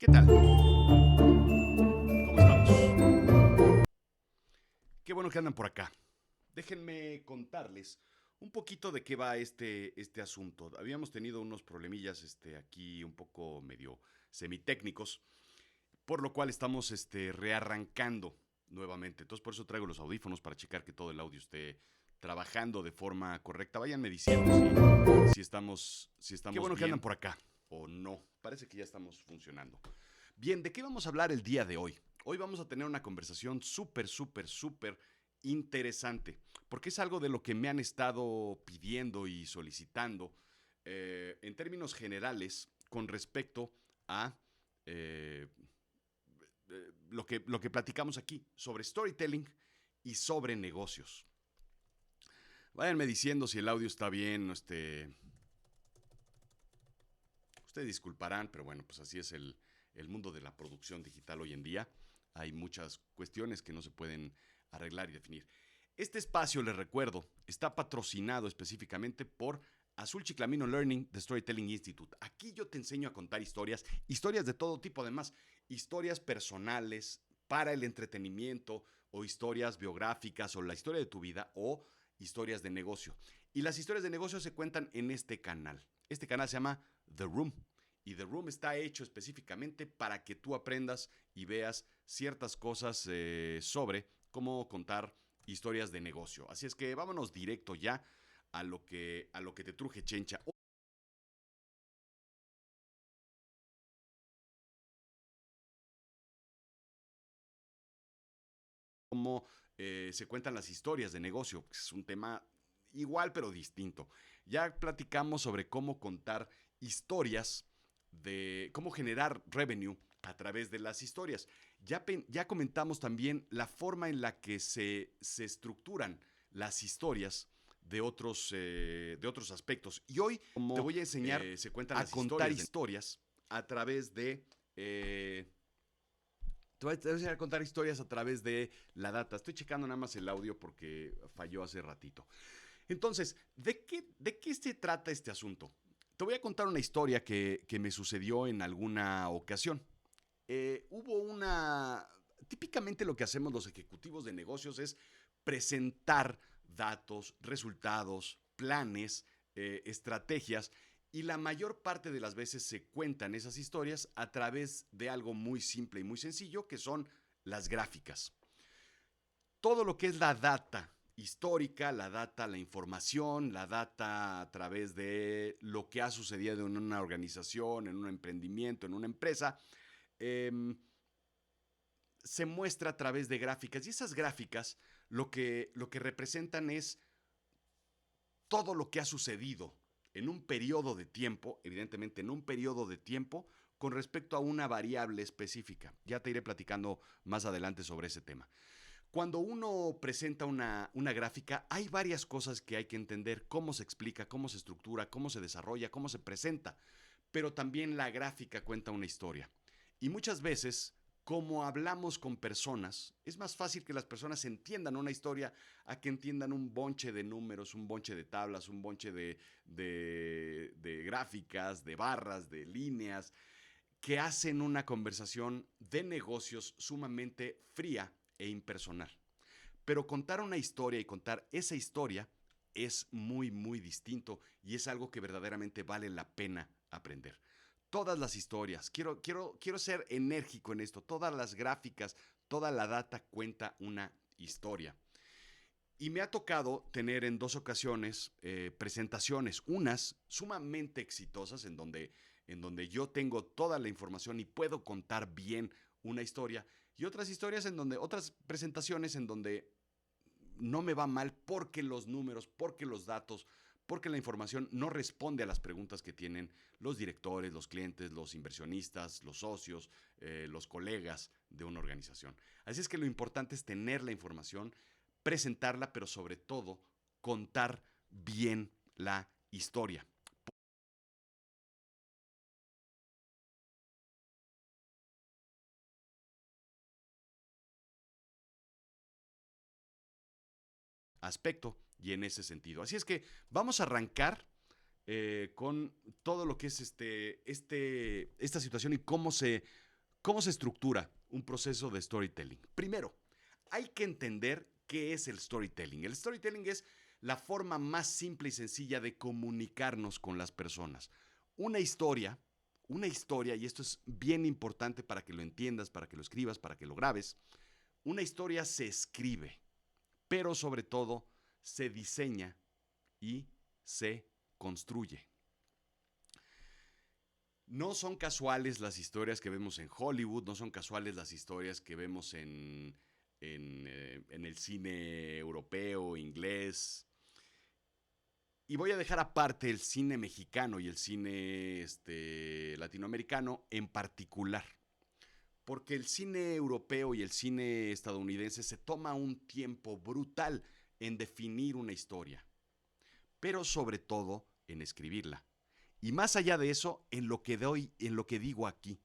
¿Qué tal? ¿Cómo estamos? Qué bueno que andan por acá. Déjenme contarles un poquito de qué va este asunto. Habíamos tenido unos problemillas aquí un poco medio semitécnicos, por lo cual estamos rearrancando nuevamente. Entonces por eso traigo los audífonos para checar que todo el audio esté trabajando de forma correcta. Váyanme diciendo si estamos Qué bueno que andan por acá o no. Parece que ya estamos funcionando. Bien, ¿de qué vamos a hablar el día de hoy? Hoy vamos a tener una conversación súper interesante, porque es algo de lo que me han estado pidiendo y solicitando en términos generales con respecto a eh, lo que platicamos aquí sobre storytelling y sobre negocios. Váyanme diciendo si el audio está bien, ustedes disculparán, pero bueno, pues así es el mundo de la producción digital hoy en día. Hay muchas cuestiones que no se pueden arreglar y definir. Este espacio, les recuerdo, está patrocinado específicamente por Azul Chiclamino Learning de Storytelling Institute. Aquí yo te enseño a contar historias de todo tipo, además, historias personales para el entretenimiento o historias biográficas o la historia de tu vida o historias de negocio. Y las historias de negocio se cuentan en este canal. Este canal se llama The Room. Y The Room está hecho específicamente para que tú aprendas y veas ciertas cosas sobre cómo contar historias de negocio. Así es que vámonos directo ya a lo que te truje chencha. Cómo se cuentan las historias de negocio. Es un tema igual pero distinto. Ya platicamos sobre cómo contar historias de cómo generar revenue a través de las historias. Ya comentamos también la forma en la que se estructuran las historias de otros aspectos. Y hoy te voy a enseñar se cuentan a contar historias a través de... te voy a enseñar a contar historias a través de la data. Estoy checando nada más el audio porque falló hace ratito. Entonces, ¿de qué se trata este asunto? Te voy a contar una historia que me sucedió en alguna ocasión. Hubo una... Típicamente lo que hacemos los ejecutivos de negocios es presentar datos, resultados, planes, estrategias, y la mayor parte de las veces se cuentan esas historias a través de algo muy simple y muy sencillo, que son las gráficas. Todo lo que es la data histórica, la data, la información, la data a través de lo que ha sucedido en una organización, en un emprendimiento, en una empresa, eh, se muestra a través de gráficas. Y esas gráficas lo que representan es todo lo que ha sucedido en un periodo de tiempo, evidentemente en un periodo de tiempo, con respecto a una variable específica. Ya te iré platicando más adelante sobre ese tema. Cuando uno presenta una gráfica, hay varias cosas que hay que entender: cómo se explica, cómo se estructura, cómo se desarrolla, cómo se presenta. Pero también la gráfica cuenta una historia. Y muchas veces, como hablamos con personas, es más fácil que las personas entiendan una historia a que entiendan un bonche de números, un bonche de tablas, un bonche de gráficas, de barras, de líneas, que hacen una conversación de negocios sumamente fría e impersonal. Pero contar una historia y contar esa historia es muy distinto, y es algo que verdaderamente vale la pena aprender. Todas las historias, quiero ser enérgico en esto, todas las gráficas, toda la data cuenta una historia. Y me ha tocado tener en dos ocasiones presentaciones, unas sumamente exitosas en donde yo tengo toda la información y puedo contar bien una historia, y otras historias otras presentaciones en donde no me va mal porque los números, porque los datos, porque la información no responde a las preguntas que tienen los directores, los clientes, los inversionistas, los socios, los colegas de una organización. Así es que lo importante es tener la información, presentarla, pero sobre todo contar bien la historia. Aspecto y en ese sentido. Así es que vamos a arrancar con todo lo que es esta situación y cómo se ¿Cómo se estructura un proceso de storytelling? Primero, hay que entender qué es el storytelling. El storytelling es la forma más simple y sencilla de comunicarnos con las personas. Una historia, y esto es bien importante para que lo entiendas, para que lo escribas, para que lo grabes, una historia se escribe, pero sobre todo se diseña y se construye. No son casuales las historias que vemos en Hollywood, no son casuales las historias que vemos en el cine europeo, inglés. Y voy a dejar aparte el cine mexicano y el cine latinoamericano en particular. Porque el cine europeo y el cine estadounidense se toma un tiempo brutal en definir una historia, pero sobre todo en escribirla. Y más allá de eso, en lo que digo aquí,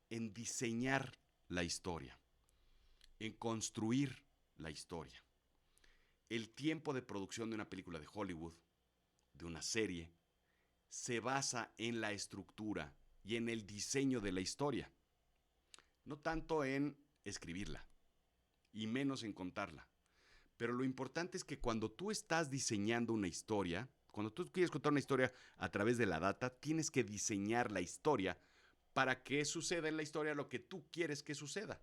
en diseñar la historia, en construir la historia. El tiempo de producción de una película de Hollywood, de una serie, se basa en la estructura y en el diseño de la historia, no tanto en escribirla y menos en contarla. Pero lo importante es que cuando tú estás diseñando una historia, cuando tú quieres contar una historia a través de la data, tienes que diseñar la historia para que suceda en la historia lo que tú quieres que suceda.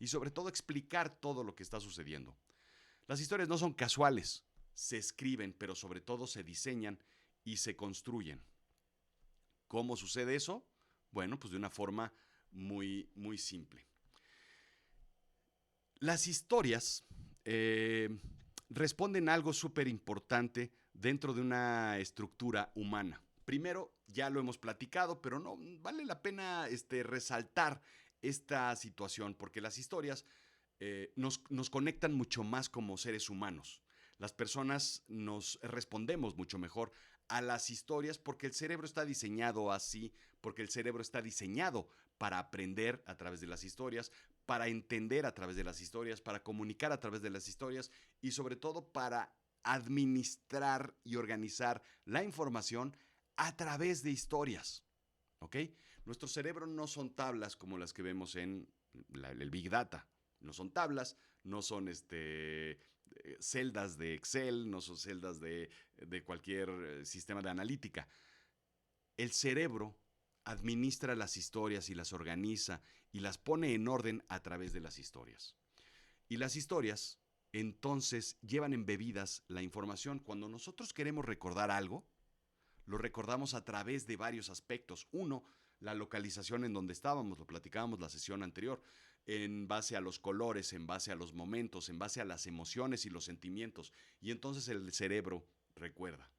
Y sobre todo explicar todo lo que está sucediendo. Las historias no son casuales, se escriben, pero sobre todo se diseñan y se construyen. ¿Cómo sucede eso? Bueno, pues de una forma muy, muy simple. Las historias responden a algo súper importante dentro de una estructura humana. Primero, ya lo hemos platicado, pero no vale la pena resaltar esta situación, porque las historias nos conectan mucho más como seres humanos. Las personas nos respondemos mucho mejor a las historias porque el cerebro está diseñado así, porque el cerebro está diseñado para aprender a través de las historias, para entender a través de las historias, para comunicar a través de las historias y sobre todo para administrar y organizar la información a través de historias. ¿Ok? Nuestro cerebro no son tablas como las que vemos en el Big Data. No son tablas, no son celdas de Excel, no son celdas de cualquier sistema de analítica. El cerebro administra las historias y las organiza y las pone en orden a través de las historias. Y las historias entonces llevan embebidas la información. Cuando nosotros queremos recordar algo, lo recordamos a través de varios aspectos. Uno, la localización en donde estábamos, lo platicábamos la sesión anterior, en base a los colores, en base a los momentos, en base a las emociones y los sentimientos. Y entonces el cerebro recuerda.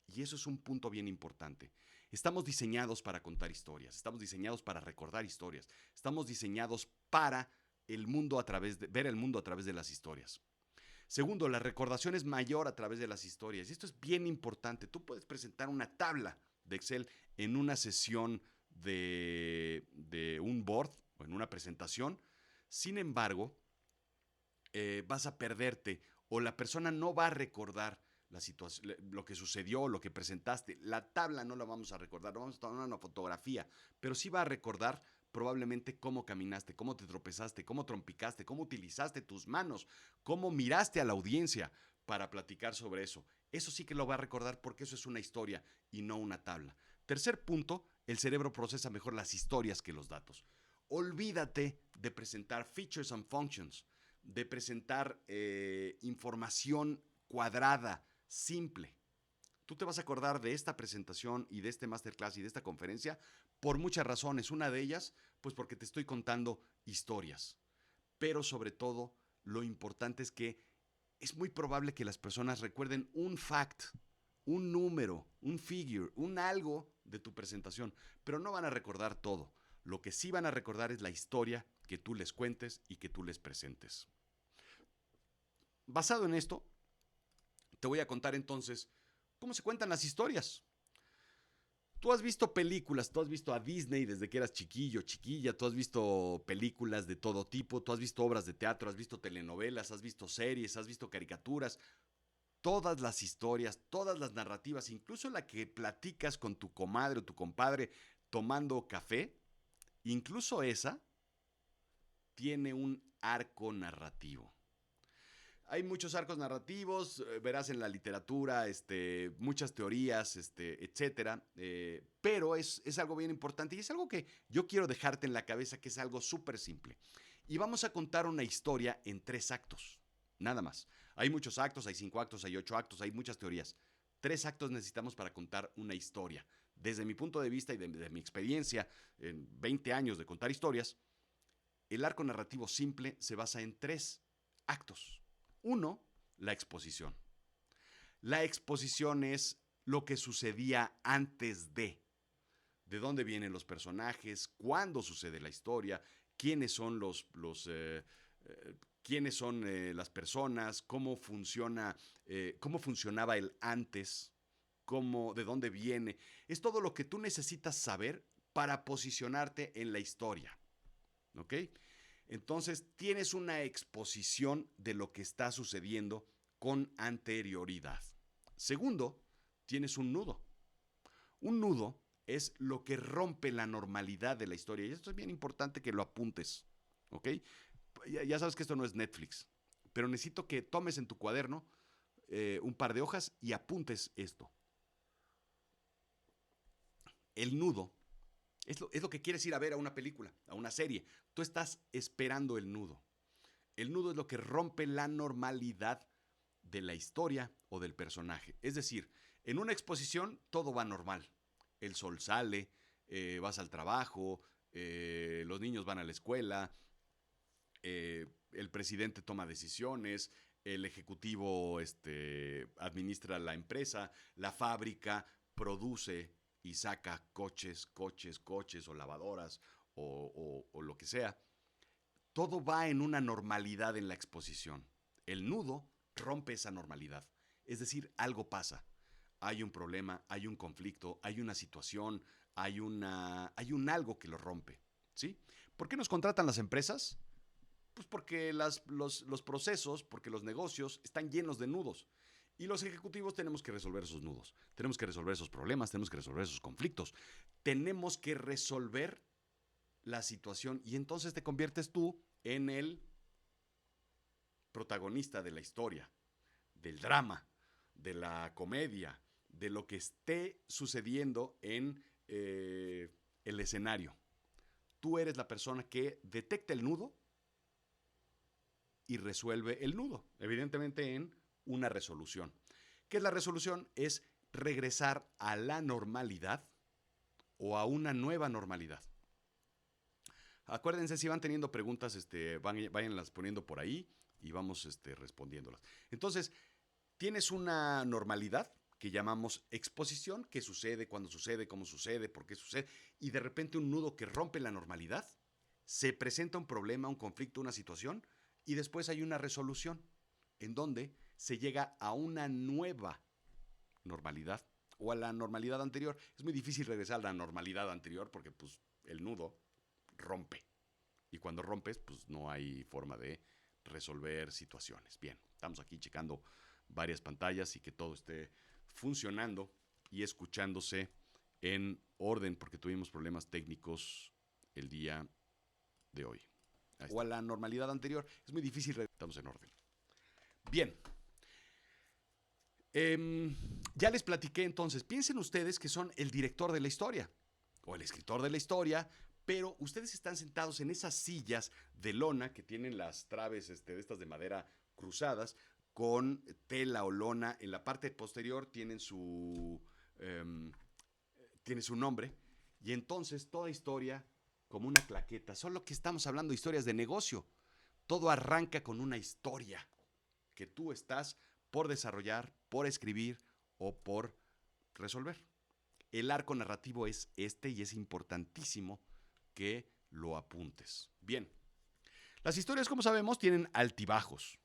Y eso es un punto bien importante. Estamos diseñados para contar historias, estamos diseñados para recordar historias, estamos diseñados para ver el mundo a través de las historias. Segundo, la recordación es mayor a través de las historias. Y esto es bien importante. Tú puedes presentar una tabla de Excel en una sesión de un board o en una presentación. Sin embargo, vas a perderte o la persona no va a recordar la situación, lo que sucedió, lo que presentaste. La tabla no la vamos a recordar, no vamos a tomar una fotografía, pero sí va a recordar probablemente cómo caminaste, cómo te tropezaste, cómo trompicaste, cómo utilizaste tus manos, cómo miraste a la audiencia para platicar sobre eso. Eso sí que lo va a recordar porque eso es una historia y no una tabla. Tercer punto, el cerebro procesa mejor las historias que los datos. Olvídate de presentar features and functions, de presentar información cuadrada, simple. Tú te vas a acordar de esta presentación y de este masterclass y de esta conferencia por muchas razones. Una de ellas, pues porque te estoy contando historias. Pero sobre todo, lo importante es que es muy probable que las personas recuerden un fact, un número, un figure, un algo de tu presentación, pero no van a recordar todo. Lo que sí van a recordar es la historia que tú les cuentes y que tú les presentes. Basado en esto, te voy a contar entonces cómo se cuentan las historias. Tú has visto películas, tú has visto a Disney desde que eras chiquillo, chiquilla, tú has visto películas de todo tipo, tú has visto obras de teatro, has visto telenovelas, has visto series, has visto caricaturas, todas las historias, todas las narrativas, incluso la que platicas con tu comadre o tu compadre tomando café, incluso esa tiene un arco narrativo. Hay muchos arcos narrativos, verás en la literatura, muchas teorías, etcétera. Pero es algo bien importante y es algo que yo quiero dejarte en la cabeza, que es algo súper simple. Y vamos a contar una historia en 3 actos, nada más. Hay muchos actos, hay 5 actos, hay 8 actos, hay muchas teorías. 3 actos necesitamos para contar una historia. Desde mi punto de vista y de mi experiencia en 20 años de contar historias, el arco narrativo simple se basa en 3 actos. 1, la exposición. La exposición es lo que sucedía antes de dónde vienen los personajes, cuándo sucede la historia, quiénes son quiénes son las personas, cómo funcionaba el antes, de dónde viene. Es todo lo que tú necesitas saber para posicionarte en la historia. ¿Ok? Entonces tienes una exposición de lo que está sucediendo con anterioridad. Segundo, tienes un nudo. Un nudo es lo que rompe la normalidad de la historia. Y esto es bien importante que lo apuntes. ¿Ok? Ya sabes que esto no es Netflix, pero necesito que tomes en tu cuaderno un par de hojas y apuntes esto. El nudo es lo que quieres ir a ver a una película, a una serie. Tú estás esperando el nudo. El nudo es lo que rompe la normalidad de la historia o del personaje. Es decir, en una exposición todo va normal. El sol sale, vas al trabajo, los niños van a la escuela, el presidente toma decisiones, el ejecutivo administra la empresa, la fábrica produce y saca coches o lavadoras o lo que sea. Todo va en una normalidad en la exposición. El nudo rompe esa normalidad. Es decir, algo pasa. Hay un problema, hay un conflicto, hay una situación, hay un algo que lo rompe. ¿Sí? ¿Por qué nos contratan las empresas? Pues porque los procesos, porque los negocios están llenos de nudos. Y los ejecutivos tenemos que resolver esos nudos. Tenemos que resolver esos problemas, tenemos que resolver esos conflictos. Tenemos que resolver la situación y entonces te conviertes tú en el protagonista de la historia, del drama, de la comedia, de lo que esté sucediendo en el escenario. Tú eres la persona que detecta el nudo y resuelve el nudo, evidentemente en una resolución. ¿Qué es la resolución? Es regresar a la normalidad o a una nueva normalidad. Acuérdense, si van teniendo preguntas, váyanlas poniendo por ahí y vamos respondiéndolas. Entonces, tienes una normalidad que llamamos exposición, qué sucede, cuándo sucede, cómo sucede, por qué sucede, y de repente un nudo que rompe la normalidad, se presenta un problema, un conflicto, una situación, y después hay una resolución en donde se llega a una nueva normalidad o a la normalidad anterior. Es muy difícil regresar a la normalidad anterior porque pues el nudo rompe. Y cuando rompes, pues no hay forma de resolver situaciones. Bien, estamos aquí checando varias pantallas y que todo esté funcionando y escuchándose en orden porque tuvimos problemas técnicos el día de hoy. O a la normalidad anterior. Es muy difícil, estamos en orden. Bien. Ya les platiqué entonces. Piensen ustedes que son el director de la historia o el escritor de la historia, pero ustedes están sentados en esas sillas de lona que tienen las traves de estas de madera cruzadas con tela o lona. En la parte posterior tiene su nombre y entonces toda historia como una claqueta. Solo que estamos hablando de historias de negocio. Todo arranca con una historia que tú estás por desarrollar, por escribir o por resolver. El arco narrativo es y es importantísimo que lo apuntes. Bien, las historias, como sabemos, tienen altibajos.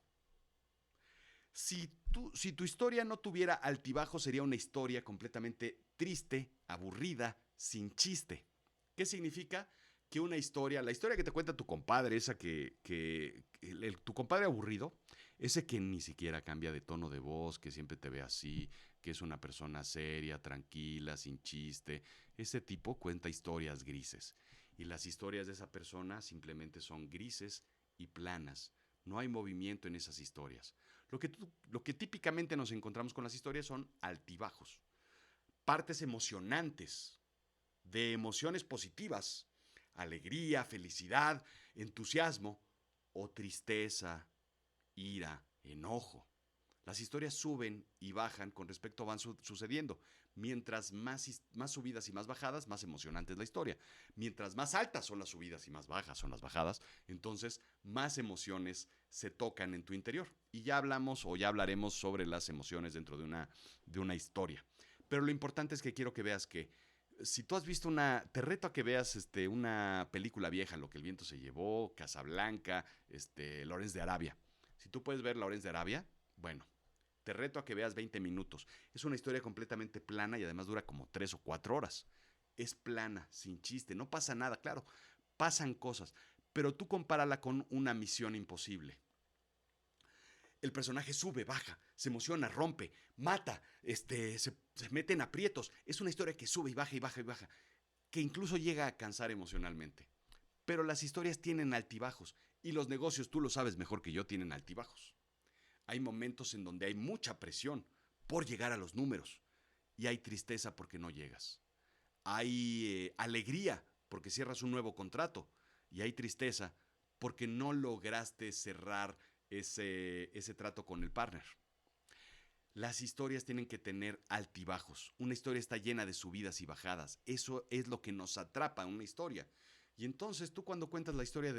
Si tu historia no tuviera altibajos, sería una historia completamente triste, aburrida, sin chiste. ¿Qué significa? Que una historia, la historia que te cuenta tu compadre, esa tu compadre aburrido, ese que ni siquiera cambia de tono de voz, que siempre te ve así, que es una persona seria, tranquila, sin chiste, ese tipo cuenta historias grises. Y las historias de esa persona simplemente son grises y planas. No hay movimiento en esas historias. Lo que típicamente nos encontramos con las historias son altibajos, partes emocionantes, de emociones positivas, alegría, felicidad, entusiasmo o tristeza, ira, enojo. Las historias suben y bajan con respecto a van sucediendo. Mientras más subidas y más bajadas, más emocionante es la historia. Mientras más altas son las subidas y más bajas son las bajadas, entonces más emociones se tocan en tu interior. Y ya hablamos o ya hablaremos sobre las emociones dentro de una historia. Pero lo importante es que quiero que veas que si tú has visto te reto a que veas una película vieja, Lo que el viento se llevó, Casablanca, Lawrence de Arabia. Si tú puedes ver Lawrence de Arabia, bueno, te reto a que veas 20 minutos. Es una historia completamente plana y además dura como 3 o 4 horas. Es plana, sin chiste, no pasa nada, claro, pasan cosas, pero tú compárala con Una misión imposible. El personaje sube, baja, se emociona, rompe, mata, se mete en aprietos. Es una historia que sube y baja y baja y baja, que incluso llega a cansar emocionalmente. Pero las historias tienen altibajos y los negocios, tú lo sabes mejor que yo, tienen altibajos. Hay momentos en donde hay mucha presión por llegar a los números y hay tristeza porque no llegas. Hay alegría porque cierras un nuevo contrato y hay tristeza porque no lograste cerrar ese trato con el partner. Las historias tienen que tener altibajos. Una historia está llena de subidas y bajadas. Eso es lo que nos atrapa en una historia. Y entonces tú cuando cuentas la historia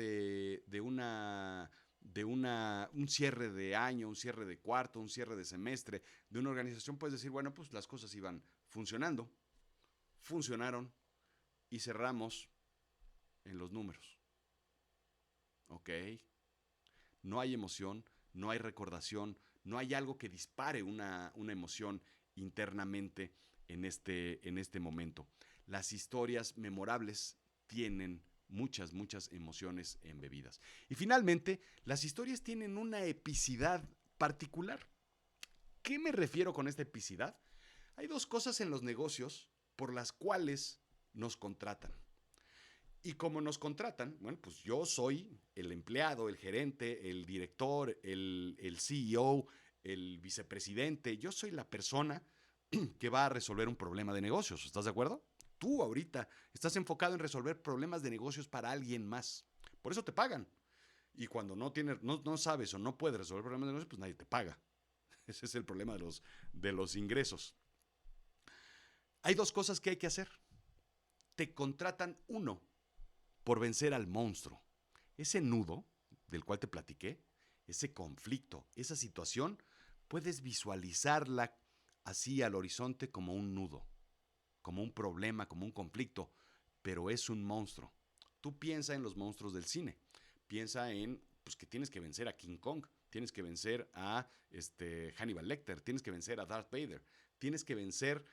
un cierre de año, un cierre de cuarto, un cierre de semestre de una organización, puedes decir, bueno, pues las cosas iban funcionando, funcionaron y cerramos en los números. ¿Ok? No hay emoción, no hay recordación, no hay algo que dispare una emoción internamente en este momento. Las historias memorables tienen muchas, muchas emociones embebidas. Y finalmente, las historias tienen una epicidad particular. ¿Qué me refiero con esta epicidad? Hay dos cosas en los negocios por las cuales nos contratan. Y como nos contratan, bueno, pues yo soy el empleado, el gerente, el director, el CEO, el vicepresidente. Yo soy la persona que va a resolver un problema de negocios. ¿Estás de acuerdo? Tú ahorita estás enfocado en resolver problemas de negocios para alguien más. Por eso te pagan. Y cuando no sabes o no puedes resolver problemas de negocios, pues nadie te paga. Ese es el problema de los ingresos. Hay dos cosas que hay que hacer. Te contratan uno por vencer al monstruo. Ese nudo del cual te platiqué, ese conflicto, esa situación, puedes visualizarla así al horizonte como un nudo, como un problema, como un conflicto, pero es un monstruo. Tú piensa en los monstruos del cine. Piensa en pues, que tienes que vencer a King Kong, tienes que vencer a Hannibal Lecter, tienes que vencer a Darth Vader, tienes que vencer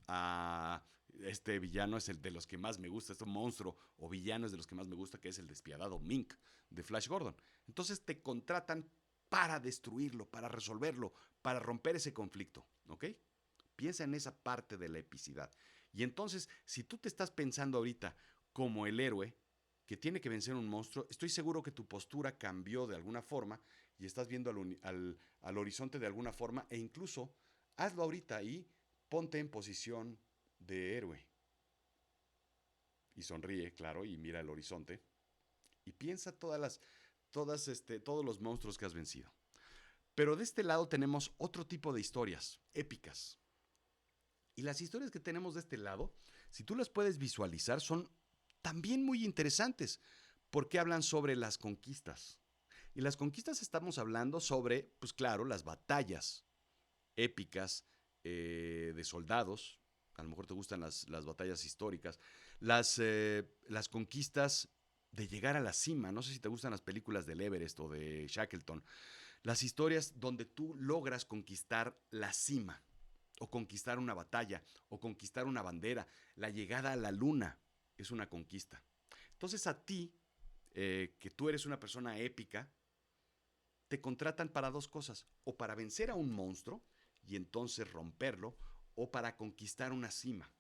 a este villano es el de los que más me gusta, este monstruo o villano es de los que más me gusta, que es el despiadado Mink de Flash Gordon. Entonces te contratan para destruirlo, para resolverlo, para romper ese conflicto, ¿ok? Piensa en esa parte de la epicidad. Y entonces, si tú te estás pensando ahorita como el héroe que tiene que vencer un monstruo, estoy seguro que tu postura cambió de alguna forma y estás viendo al horizonte de alguna forma e incluso hazlo ahorita y ponte en posición de héroe. Y sonríe, claro, y mira el horizonte. Y piensa todos los monstruos que has vencido. Pero de este lado tenemos otro tipo de historias, épicas. Y las historias que tenemos de este lado, si tú las puedes visualizar, son también muy interesantes, porque hablan sobre las conquistas. Y las conquistas estamos hablando sobre, pues claro, las batallas épicas de soldados. A lo mejor te gustan las batallas históricas. Las conquistas de llegar a la cima. No sé si te gustan las películas del Everest o de Shackleton. Las historias donde tú logras conquistar la cima, o conquistar una batalla, o conquistar una bandera. La llegada a la luna es una conquista. Entonces a ti, que tú eres una persona épica, te contratan para dos cosas, o para vencer a un monstruo y entonces romperlo, o para conquistar una cima.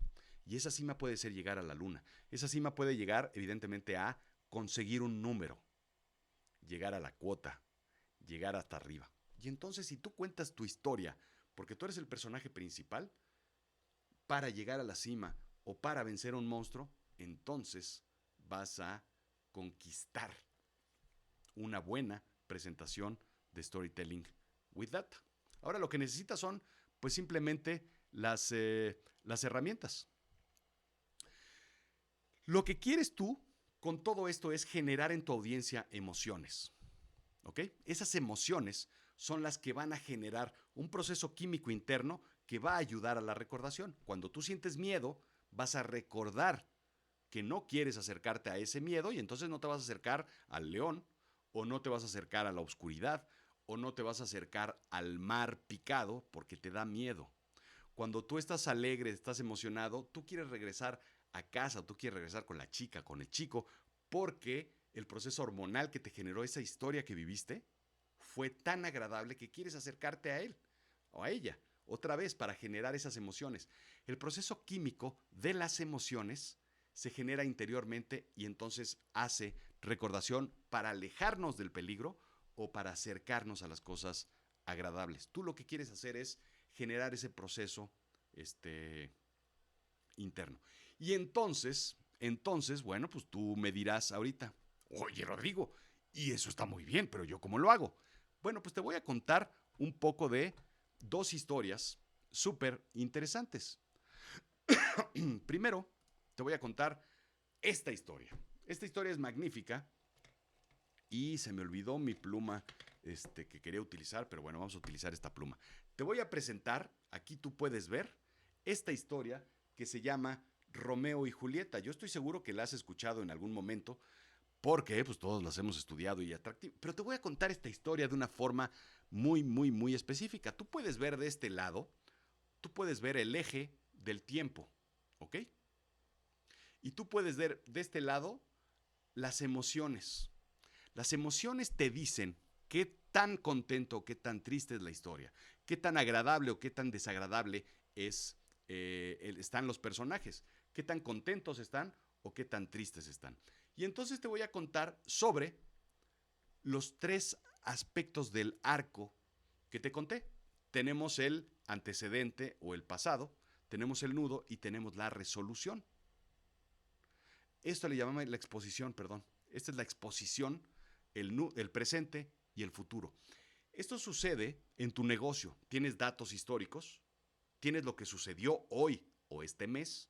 Y esa cima puede ser llegar a la luna. Esa cima puede llegar, evidentemente, a conseguir un número, llegar a la cuota, llegar hasta arriba. Y entonces, si tú cuentas tu historia, porque tú eres el personaje principal, para llegar a la cima o para vencer a un monstruo, entonces vas a conquistar una buena presentación de storytelling with data. Ahora lo que necesitas son, pues simplemente las herramientas. Lo que quieres tú con todo esto es generar en tu audiencia emociones. ¿Ok? Esas emociones son las que van a generar un proceso químico interno que va a ayudar a la recordación. Cuando tú sientes miedo, vas a recordar que no quieres acercarte a ese miedo y entonces no te vas a acercar al león, o no te vas a acercar a la oscuridad, o no te vas a acercar al mar picado porque te da miedo. Cuando tú estás alegre, estás emocionado, tú quieres regresar a casa, tú quieres regresar con la chica, con el chico, porque el proceso hormonal que te generó esa historia que viviste fue tan agradable que quieres acercarte a él o a ella otra vez para generar esas emociones. El proceso químico de las emociones se genera interiormente y entonces hace recordación para alejarnos del peligro o para acercarnos a las cosas agradables. Tú lo que quieres hacer es generar ese proceso interno. Y entonces, bueno, pues tú me dirás ahorita, oye Rodrigo, y eso está muy bien, pero ¿yo cómo lo hago? Bueno, pues te voy a contar un poco de dos historias súper interesantes. Primero, te voy a contar esta historia. Esta historia es magnífica y se me olvidó mi pluma que quería utilizar, pero bueno, vamos a utilizar esta pluma. Te voy a presentar, aquí tú puedes ver, esta historia que se llama Romeo y Julieta. Yo estoy seguro que la has escuchado en algún momento, porque pues todos las hemos estudiado y atractivo. Pero te voy a contar esta historia de una forma muy, muy, muy específica. Tú puedes ver de este lado, tú puedes ver el eje del tiempo, ¿ok? Y tú puedes ver de este lado las emociones. Las emociones te dicen qué tan contento o qué tan triste es la historia, qué tan agradable o qué tan desagradable están los personajes, qué tan contentos están o qué tan tristes están. Y entonces te voy a contar sobre los tres aspectos del arco que te conté. Tenemos el antecedente o el pasado, tenemos el nudo y tenemos la resolución. Esto le llamamos la exposición, perdón. Esta es la exposición, el presente y el futuro. Esto sucede en tu negocio. Tienes datos históricos, tienes lo que sucedió hoy o este mes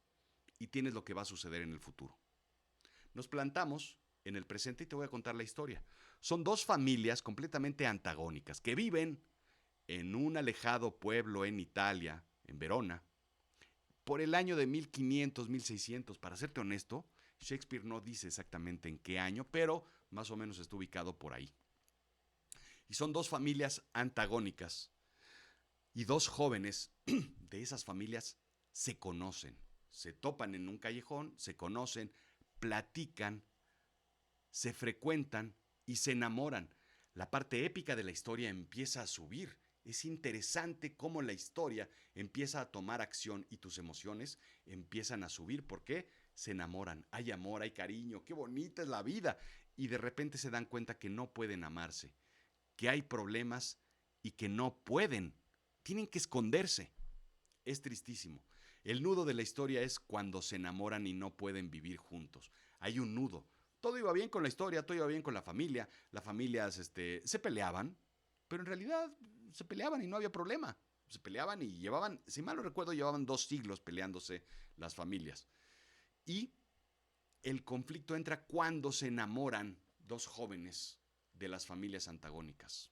y tienes lo que va a suceder en el futuro. Nos plantamos en el presente y te voy a contar la historia. Son dos familias completamente antagónicas que viven en un alejado pueblo en Italia, en Verona, por el año de 1500, 1600. Para serte honesto, Shakespeare no dice exactamente en qué año, pero más o menos está ubicado por ahí. Y son dos familias antagónicas y dos jóvenes de esas familias se conocen, se topan en un callejón, se conocen, platican, se frecuentan y se enamoran. La parte épica de la historia empieza a subir. Es interesante cómo la historia empieza a tomar acción y tus emociones empiezan a subir. ¿Por qué? Se enamoran, hay amor, hay cariño, qué bonita es la vida. Y de repente se dan cuenta que no pueden amarse, que hay problemas y que no pueden. Tienen que esconderse. Es tristísimo. El nudo de la historia es cuando se enamoran y no pueden vivir juntos. Hay un nudo. Todo iba bien con la historia, todo iba bien con la familia. Las familias se peleaban, pero en realidad se peleaban y no había problema. Se peleaban y llevaban, si mal no recuerdo, llevaban 2 siglos peleándose las familias. Y el conflicto entra cuando se enamoran dos jóvenes de las familias antagónicas.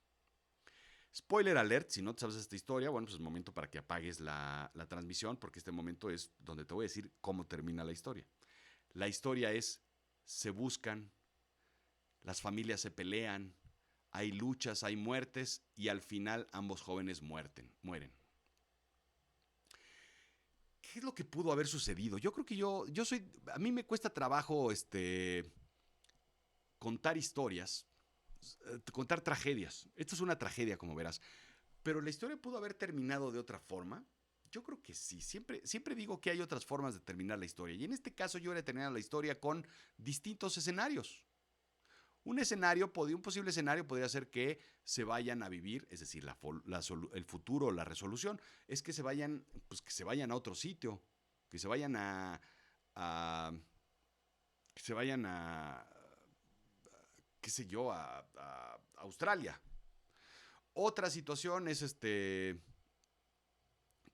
Spoiler alert, si no te sabes esta historia, bueno, pues es momento para que apagues la transmisión, porque este momento es donde te voy a decir cómo termina la historia. La historia es, se buscan, las familias se pelean, hay luchas, hay muertes y al final ambos jóvenes mueren. ¿Qué es lo que pudo haber sucedido? Yo creo que a mí me cuesta trabajo contar historias, contar tragedias. Esto es una tragedia, como verás. Pero la historia pudo haber terminado de otra forma. Yo creo que sí. Siempre digo que hay otras formas de terminar la historia. Y en este caso yo voy a terminar la historia con distintos escenarios. Un posible escenario podría ser que se vayan a vivir, es decir, el futuro, la resolución, es que que se vayan a otro sitio, que se vayan a que se vayan qué sé yo, a Australia. Otra situación es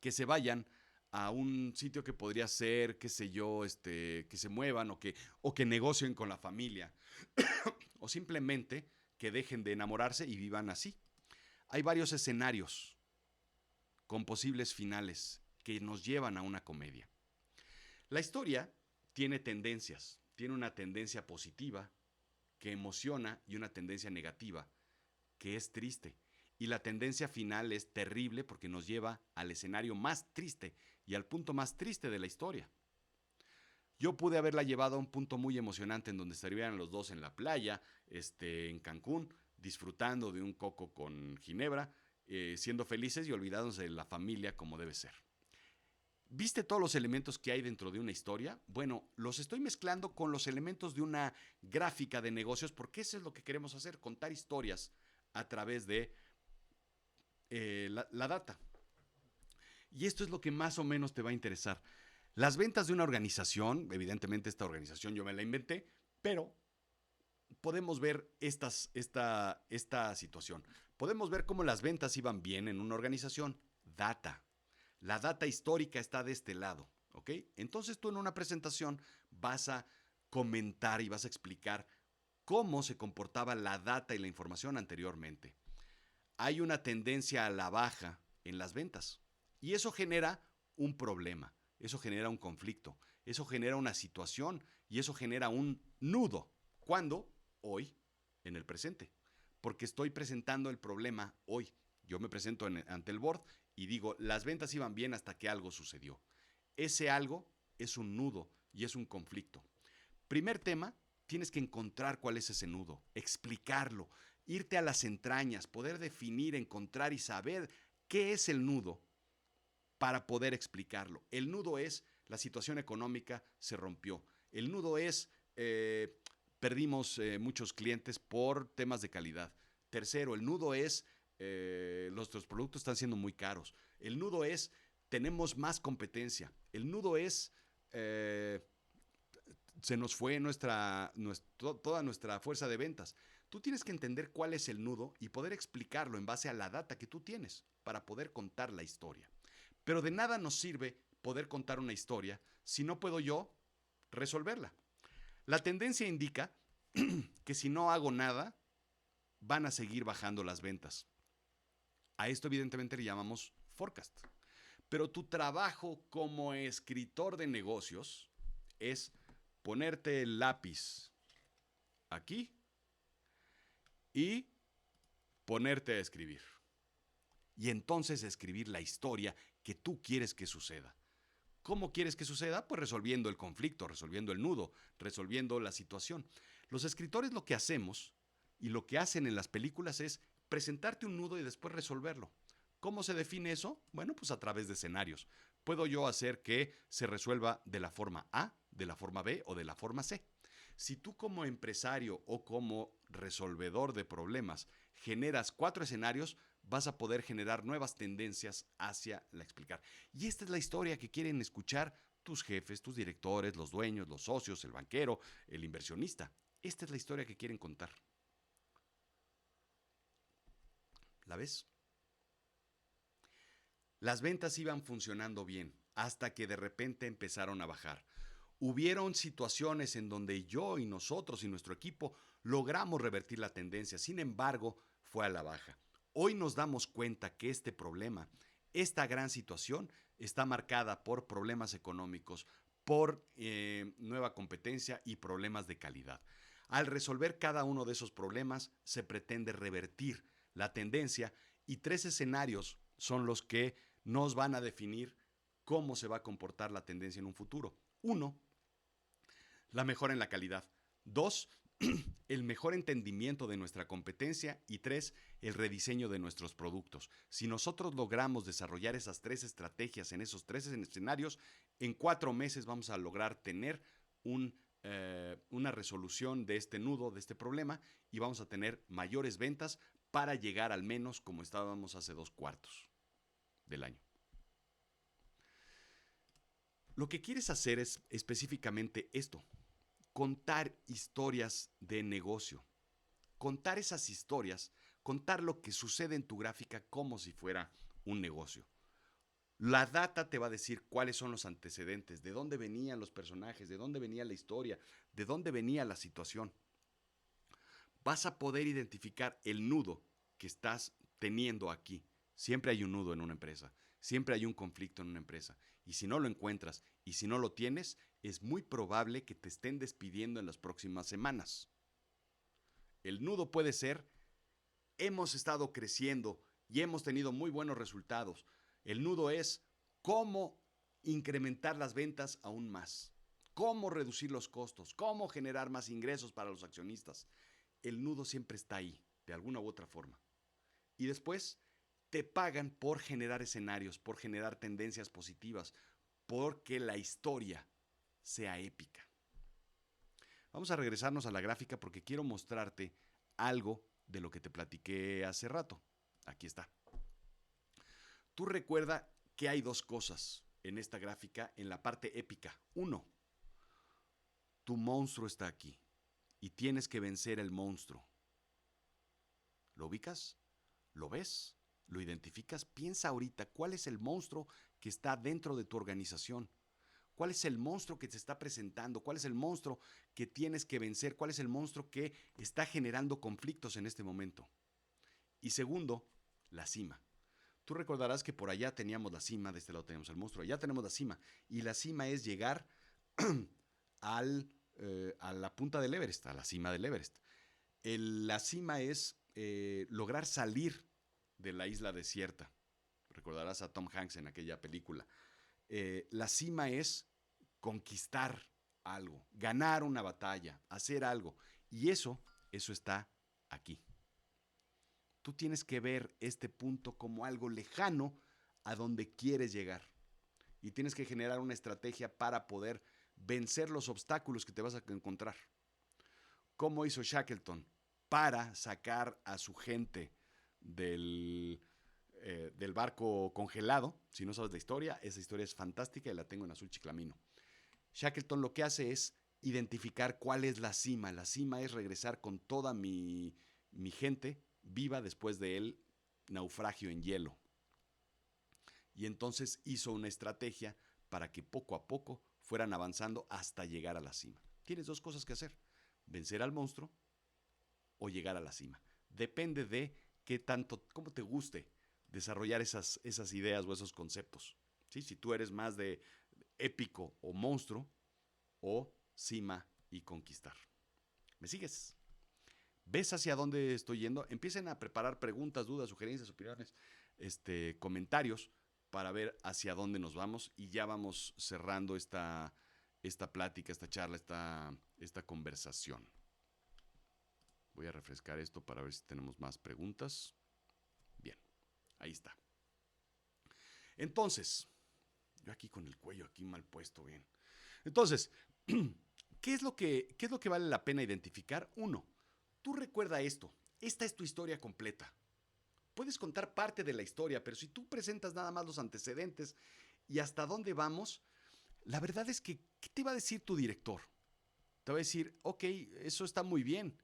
que se vayan a un sitio que podría ser, qué sé yo, que se muevan o que negocien con la familia. O simplemente que dejen de enamorarse y vivan así. Hay varios escenarios con posibles finales que nos llevan a una comedia. La historia tiene tendencias. Tiene una tendencia positiva que emociona y una tendencia negativa que es triste. Y la tendencia final es terrible porque nos lleva al escenario más triste y al punto más triste de la historia. Yo pude haberla llevado a un punto muy emocionante en donde estarían los dos en la playa, en Cancún, disfrutando de un coco con ginebra, siendo felices y olvidándose de la familia como debe ser. ¿Viste todos los elementos que hay dentro de una historia? Bueno, los estoy mezclando con los elementos de una gráfica de negocios porque eso es lo que queremos hacer, contar historias a través de la data. Y esto es lo que más o menos te va a interesar. Las ventas de una organización, evidentemente esta organización yo me la inventé, pero podemos ver esta situación. Podemos ver cómo las ventas iban bien en una organización. Data. La data histórica está de este lado, ¿ok? Entonces tú en una presentación vas a comentar y vas a explicar cómo se comportaba la data y la información anteriormente. Hay una tendencia a la baja en las ventas y eso genera un problema, eso genera un conflicto, eso genera una situación y eso genera un nudo. ¿Cuándo? Hoy, en el presente, porque estoy presentando el problema hoy. Yo me presento ante el board y digo, las ventas iban bien hasta que algo sucedió. Ese algo es un nudo y es un conflicto. Primer tema, tienes que encontrar cuál es ese nudo, explicarlo, irte a las entrañas, poder definir, encontrar y saber qué es el nudo para poder explicarlo. El nudo es la situación económica se rompió. El nudo es perdimos muchos clientes por temas de calidad. Tercero, el nudo es nuestros productos están siendo muy caros. El nudo es tenemos más competencia. El nudo es se nos fue toda nuestra fuerza de ventas. Tú tienes que entender cuál es el nudo y poder explicarlo en base a la data que tú tienes para poder contar la historia. Pero de nada nos sirve poder contar una historia si no puedo yo resolverla. La tendencia indica que si no hago nada, van a seguir bajando las ventas. A esto evidentemente le llamamos forecast. Pero tu trabajo como escritor de negocios es ponerte el lápiz aquí y ponerte a escribir. Y entonces escribir la historia que tú quieres que suceda. ¿Cómo quieres que suceda? Pues resolviendo el conflicto, resolviendo el nudo, resolviendo la situación. Los escritores lo que hacemos y lo que hacen en las películas es presentarte un nudo y después resolverlo. ¿Cómo se define eso? Bueno, pues a través de escenarios. Puedo yo hacer que se resuelva de la forma A, de la forma B o de la forma C. Si tú como empresario o como resolvedor de problemas generas 4 escenarios, vas a poder generar nuevas tendencias hacia la explicar. Y esta es la historia que quieren escuchar tus jefes, tus directores, los dueños, los socios, el banquero, el inversionista. Esta es la historia que quieren contar. ¿La ves? Las ventas iban funcionando bien hasta que de repente empezaron a bajar. Hubieron situaciones en donde yo y nosotros y nuestro equipo logramos revertir la tendencia, sin embargo, fue a la baja. Hoy nos damos cuenta que este problema, esta gran situación, está marcada por problemas económicos, por nueva competencia y problemas de calidad. Al resolver cada uno de esos problemas, se pretende revertir la tendencia y 3 escenarios son los que nos van a definir cómo se va a comportar la tendencia en un futuro. 1, la mejora en la calidad. 2, el mejor entendimiento de nuestra competencia y 3, el rediseño de nuestros productos. Si nosotros logramos desarrollar esas 3 estrategias en esos 3 escenarios, en 4 meses vamos a lograr tener una resolución de este nudo, de este problema, y vamos a tener mayores ventas para llegar al menos como estábamos hace 2/4 del año. Lo que quieres hacer es específicamente esto: contar historias de negocio. Contar esas historias, contar lo que sucede en tu gráfica como si fuera un negocio. La data te va a decir cuáles son los antecedentes, de dónde venían los personajes, de dónde venía la historia, de dónde venía la situación. Vas a poder identificar el nudo que estás teniendo aquí. Siempre hay un nudo en una empresa, siempre hay un conflicto en una empresa. Y si no lo encuentras y si no lo tienes, es muy probable que te estén despidiendo en las próximas semanas. El nudo puede ser: hemos estado creciendo y hemos tenido muy buenos resultados. El nudo es: cómo incrementar las ventas aún más, cómo reducir los costos, cómo generar más ingresos para los accionistas. El nudo siempre está ahí, de alguna u otra forma. Y después te pagan por generar escenarios, por generar tendencias positivas, porque la historia sea épica. Vamos a regresarnos a la gráfica porque quiero mostrarte algo de lo que te platiqué hace rato. Aquí está. Tú recuerda que hay 2 cosas en esta gráfica en la parte épica. 1, tu monstruo está aquí y tienes que vencer el monstruo. ¿Lo ubicas? ¿Lo ves? ¿Lo identificas? Piensa ahorita cuál es el monstruo que está dentro de tu organización. ¿Cuál es el monstruo que te está presentando? ¿Cuál es el monstruo que tienes que vencer? ¿Cuál es el monstruo que está generando conflictos en este momento? Y segundo, la cima. Tú recordarás que por allá teníamos la cima, de este lado tenemos el monstruo, allá tenemos la cima. Y la cima es llegar a la punta del Everest, a la cima del Everest. La cima es lograr salir de la isla desierta. Recordarás a Tom Hanks en aquella película. La cima es conquistar algo, ganar una batalla, hacer algo. Y eso está aquí. Tú tienes que ver este punto como algo lejano a donde quieres llegar. Y tienes que generar una estrategia para poder vencer los obstáculos que te vas a encontrar. ¿Cómo hizo Shackleton para sacar a su gente del barco congelado? Si no sabes la historia, esa historia es fantástica y la tengo en azul chiclamino. Shackleton lo que hace es identificar cuál es la cima. La cima es regresar con toda mi gente viva después del naufragio en hielo. Y entonces hizo una estrategia para que poco a poco fueran avanzando hasta llegar a la cima. Tienes 2 cosas que hacer: vencer al monstruo o llegar a la cima. Depende de qué tanto, cómo te guste desarrollar esas ideas o esos conceptos. ¿Sí? Si tú eres más de épico o monstruo, o cima y conquistar. ¿Me sigues? ¿Ves hacia dónde estoy yendo? Empiecen a preparar preguntas, dudas, sugerencias, opiniones, comentarios para ver hacia dónde nos vamos, y ya vamos cerrando esta plática, esta charla, esta conversación. Voy a refrescar esto para ver si tenemos más preguntas. Bien, ahí está. Entonces, yo aquí con el cuello aquí mal puesto, bien. Entonces, ¿qué es lo que vale la pena identificar? 1, tú recuerda esto. Esta es tu historia completa. Puedes contar parte de la historia, pero si tú presentas nada más los antecedentes y hasta dónde vamos, la verdad es que, ¿qué te va a decir tu director? Te va a decir: ok, eso está muy bien.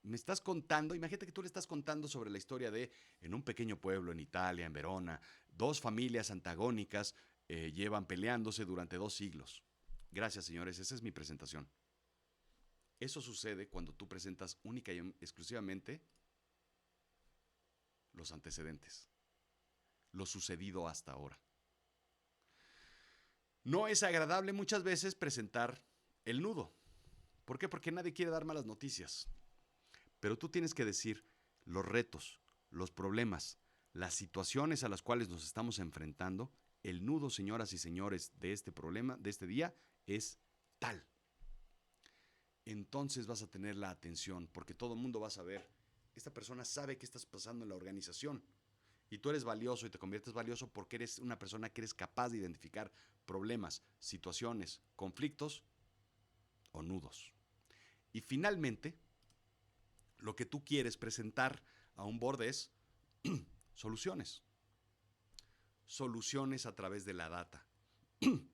Me estás contando, imagínate que tú le estás contando sobre la historia de, en un pequeño pueblo en Italia, en Verona, 2 familias antagónicas llevan peleándose durante 2 siglos. Gracias, señores, esa es mi presentación. Eso sucede cuando tú presentas única y exclusivamente los antecedentes, lo sucedido hasta ahora. No es agradable muchas veces presentar el nudo. ¿Por qué? Porque nadie quiere dar malas noticias. Pero tú tienes que decir los retos, los problemas, las situaciones a las cuales nos estamos enfrentando. El nudo, señoras y señores, de este problema, de este día, es tal. entonces vas a tener la atención, porque todo el mundo va a saber, esta persona sabe qué estás pasando en la organización. Y tú eres valioso y te conviertes valioso porque eres una persona que eres capaz de identificar problemas, situaciones, conflictos o nudos. Y finalmente, lo que tú quieres presentar a un board es soluciones. Soluciones a través de la data,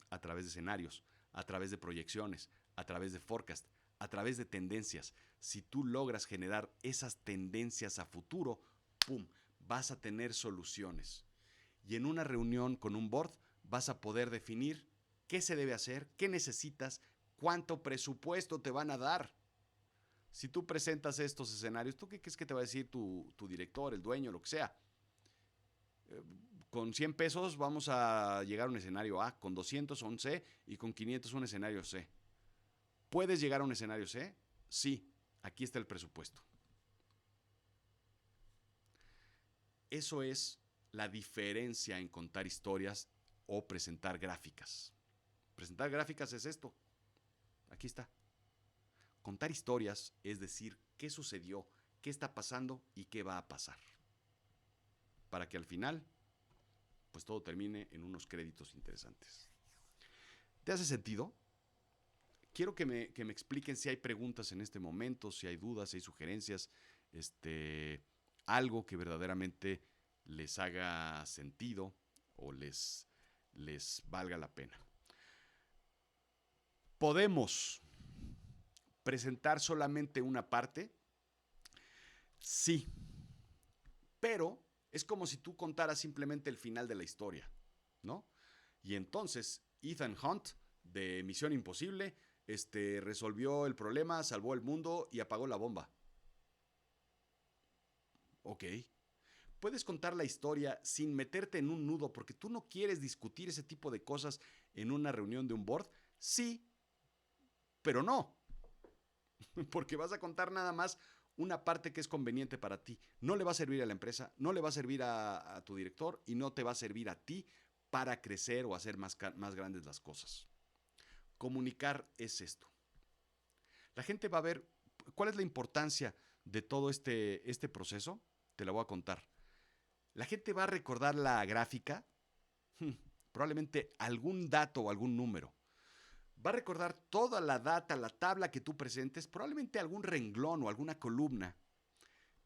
a través de escenarios, a través de proyecciones, a través de forecast, a través de tendencias. Si tú logras generar esas tendencias a futuro, ¡pum!, vas a tener soluciones. Y en una reunión con un board vas a poder definir qué se debe hacer, qué necesitas, cuánto presupuesto te van a dar. Si tú presentas estos escenarios, ¿tú qué crees que te va a decir tu director, el dueño, lo que sea? Con 100 pesos vamos a llegar a un escenario A, con 200 a un C y con 500 un escenario C. ¿Puedes llegar a un escenario C? Sí, aquí está el presupuesto. Eso es la diferencia en contar historias o presentar gráficas. Presentar gráficas es esto. Aquí está. Contar historias es decir qué sucedió, qué está pasando y qué va a pasar. Para que al final, pues todo termine en unos créditos interesantes. ¿Te hace sentido? Quiero que me expliquen si hay preguntas en este momento, si hay dudas, si hay sugerencias, algo que verdaderamente les haga sentido o les valga la pena. ¿Podemos presentar solamente una parte? Sí, pero es como si tú contaras simplemente el final de la historia, ¿no? Y entonces Ethan Hunt de Misión Imposible resolvió el problema, salvó el mundo y apagó la bomba. Ok. Puedes contar la historia sin meterte en un nudo porque tú no quieres discutir ese tipo de cosas en una reunión de un board. Sí, pero no. Porque vas a contar nada más una parte que es conveniente para ti. No le va a servir a la empresa, no le va a servir a tu director y no te va a servir a ti para crecer o hacer más grandes las cosas. Comunicar es esto. La gente va a ver cuál es la importancia de todo este proceso. Te la voy a contar. La gente va a recordar la gráfica, probablemente algún dato o algún número. Va a recordar toda la data, la tabla que tú presentes, probablemente algún renglón o alguna columna.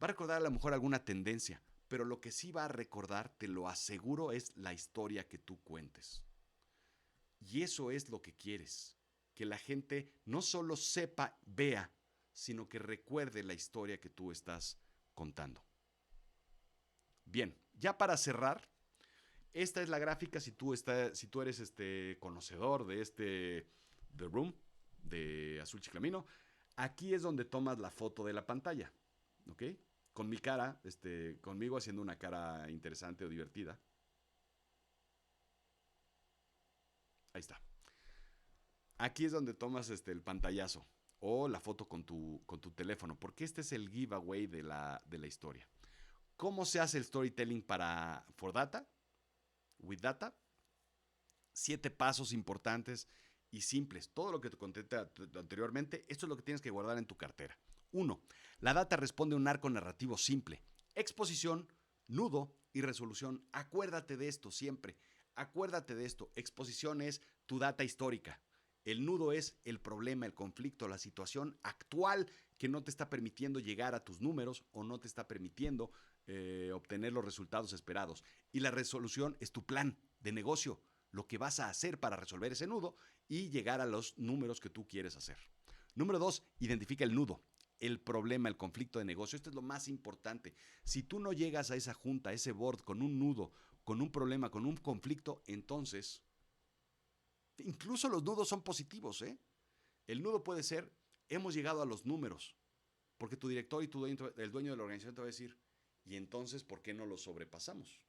Va a recordar a lo mejor alguna tendencia, pero lo que sí va a recordar, te lo aseguro, es la historia que tú cuentes. Y eso es lo que quieres, que la gente no solo sepa, vea, sino que recuerde la historia que tú estás contando. Bien, ya para cerrar, esta es la gráfica si tú eres conocedor de The Room, de Azul Chiclamino. Aquí es donde tomas la foto de la pantalla, ¿ok? Con mi cara, conmigo haciendo una cara interesante o divertida. Ahí está. Aquí es donde tomas el pantallazo o la foto con tu teléfono, porque este es el giveaway de la historia. ¿Cómo se hace el storytelling for data? With data. 7 pasos importantes y simples. Todo lo que te conté anteriormente, esto es lo que tienes que guardar en tu cartera. 1. La data responde a un arco narrativo simple. Exposición, nudo y resolución. Acuérdate de esto siempre. Acuérdate de esto. Exposición es tu data histórica. El nudo es el problema, el conflicto, la situación actual que no te está permitiendo llegar a tus números o no te está permitiendo obtener los resultados esperados. Y la resolución es tu plan de negocio, lo que vas a hacer para resolver ese nudo y llegar a los números que tú quieres hacer. Número 2, identifica el nudo, el problema, el conflicto de negocio. Esto es lo más importante. Si tú no llegas a esa junta, a ese board con un nudo, con un problema, con un conflicto, entonces, incluso los nudos son positivos, ¿eh? El nudo puede ser, hemos llegado a los números, porque tu director y el dueño de la organización te va a decir, y entonces, ¿por qué no los sobrepasamos?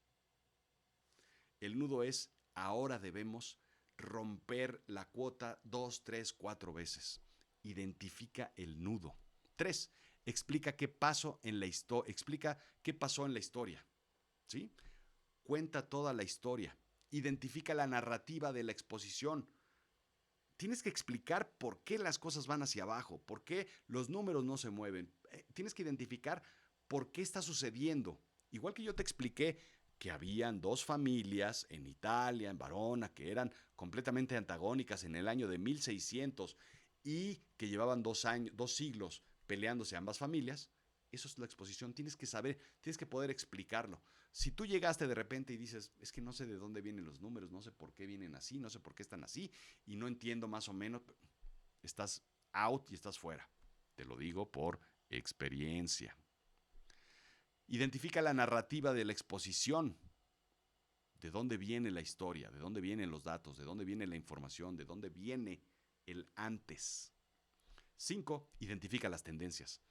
El nudo es, ahora debemos romper la cuota 2, 3, 4 veces. Identifica el nudo. 3. Explica qué pasó en la historia. ¿Sí? Cuenta toda la historia. Identifica la narrativa de la exposición. tienes que explicar por qué las cosas van hacia abajo, por qué los números no se mueven. Tienes que identificar por qué está sucediendo. Igual que yo te expliqué que habían dos familias en Italia, en Verona, que eran completamente antagónicas en el año de 1600 y que llevaban 2 años, 2 siglos peleándose ambas familias. Eso es la exposición. Tienes que saber, tienes que poder explicarlo. Si tú llegaste de repente y dices, es que no sé de dónde vienen los números, no sé por qué vienen así, no sé por qué están así, y no entiendo más o menos, estás out y estás fuera. Te lo digo por experiencia. Identifica la narrativa de la exposición. ¿De dónde viene la historia? ¿De dónde vienen los datos? ¿De dónde viene la información? ¿De dónde viene el antes? 5. Identifica las tendencias.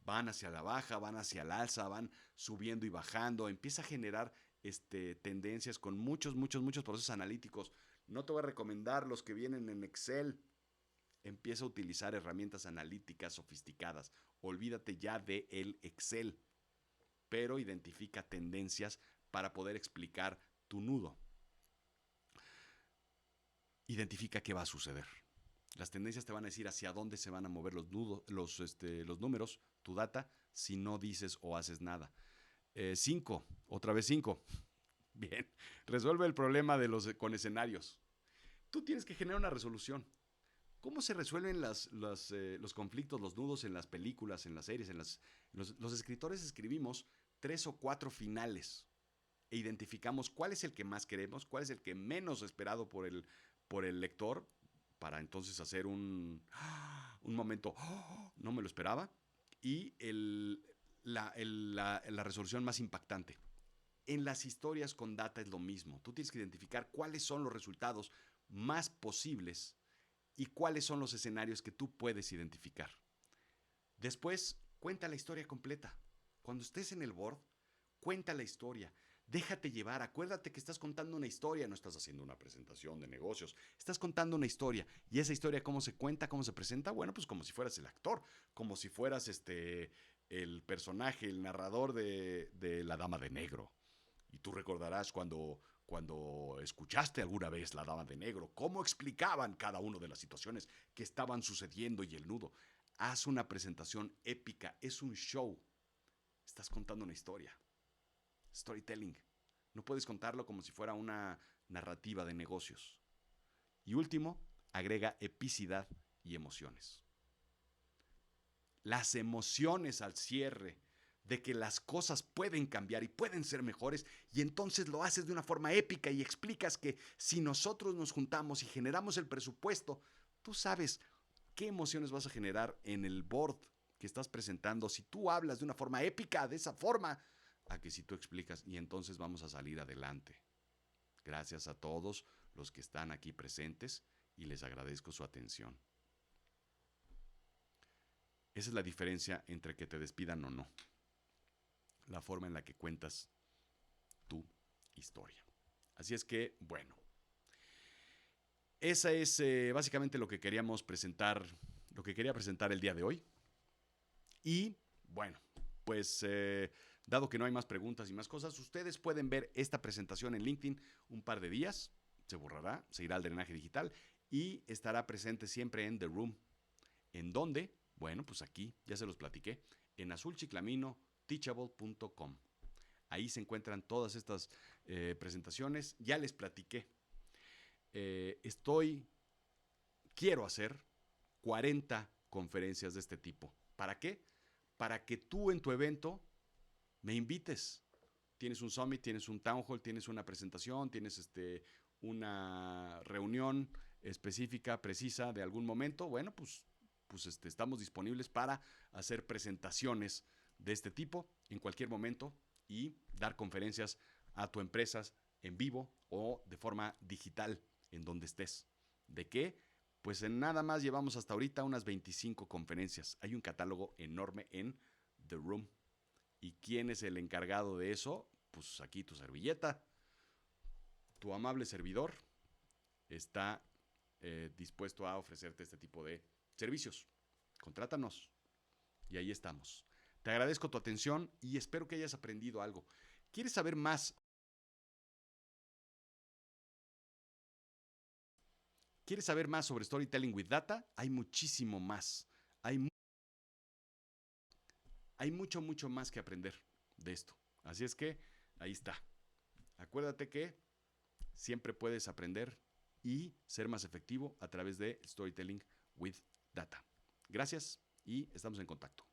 Van hacia la baja, van hacia el alza, van subiendo y bajando. Empieza a generar tendencias con muchos procesos analíticos. No te voy a recomendar los que vienen en Excel. Empieza a utilizar herramientas analíticas sofisticadas. Olvídate ya del Excel, pero identifica tendencias para poder explicar tu nudo. Identifica qué va a suceder. Las tendencias te van a decir hacia dónde se van a mover los números, tu data, si no dices o haces nada. 5, otra vez 5. Bien, resuelve el problema con escenarios. Tú tienes que generar una resolución. ¿Cómo se resuelven los conflictos, los nudos en las películas, en las series? Los escritores escribimos 3 o 4 finales e identificamos cuál es el que más queremos, cuál es el que menos esperado por el lector, para entonces hacer un momento, no me lo esperaba, y la resolución más impactante. En las historias con data es lo mismo. Tú tienes que identificar cuáles son los resultados más posibles y cuáles son los escenarios que tú puedes identificar. Después, cuenta la historia completa. Cuando estés en el board, cuenta la historia. Déjate llevar, acuérdate que estás contando una historia, no estás haciendo una presentación de negocios, estás contando una historia. ¿Y esa historia cómo se cuenta, cómo se presenta? Bueno, pues como si fueras el actor, como si fueras el personaje, el narrador de La Dama de Negro. Y tú recordarás cuando escuchaste alguna vez La Dama de Negro, cómo explicaban cada una de las situaciones que estaban sucediendo y el nudo. Haz una presentación épica, es un show. Estás contando una historia. Storytelling. No puedes contarlo como si fuera una narrativa de negocios. Y último, agrega epicidad y emociones. Las emociones al cierre de que las cosas pueden cambiar y pueden ser mejores, y entonces lo haces de una forma épica y explicas que si nosotros nos juntamos y generamos el presupuesto, tú sabes qué emociones vas a generar en el board que estás presentando si tú hablas de una forma épica, de esa forma, a que si tú explicas, y entonces vamos a salir adelante. Gracias a todos los que están aquí presentes y les agradezco su atención. Esa es la diferencia entre que te despidan o no. La forma en la que cuentas tu historia. Así es que, bueno, esa es básicamente lo que queríamos presentar, lo que quería presentar el día de hoy. Y, bueno, pues dado que no hay más preguntas y más cosas, ustedes pueden ver esta presentación en LinkedIn un par de días, se borrará, se irá al drenaje digital y estará presente siempre en The Room. ¿En dónde? Bueno, pues aquí, ya se los platiqué, en azulchiclamino.teachable.com. Ahí se encuentran todas estas presentaciones. Ya les platiqué. Quiero hacer 40 conferencias de este tipo. ¿Para qué? Para que tú en tu evento me invites. Tienes un summit, tienes un town hall, tienes una presentación, tienes una reunión específica, precisa de algún momento. Bueno, pues estamos disponibles para hacer presentaciones de este tipo en cualquier momento y dar conferencias a tu empresa en vivo o de forma digital en donde estés. ¿De qué? Pues en nada más llevamos hasta ahorita unas 25 conferencias. Hay un catálogo enorme en The Room. ¿Y quién es el encargado de eso? Pues aquí tu servilleta. Tu amable servidor está dispuesto a ofrecerte este tipo de servicios. Contrátanos. Y ahí estamos. Te agradezco tu atención y espero que hayas aprendido algo. ¿Quieres saber más ¿Quieres saber más sobre Storytelling with Data? Hay muchísimo más. Hay mucho, mucho más que aprender de esto. Así es que ahí está. Acuérdate que siempre puedes aprender y ser más efectivo a través de Storytelling with Data. Gracias y estamos en contacto.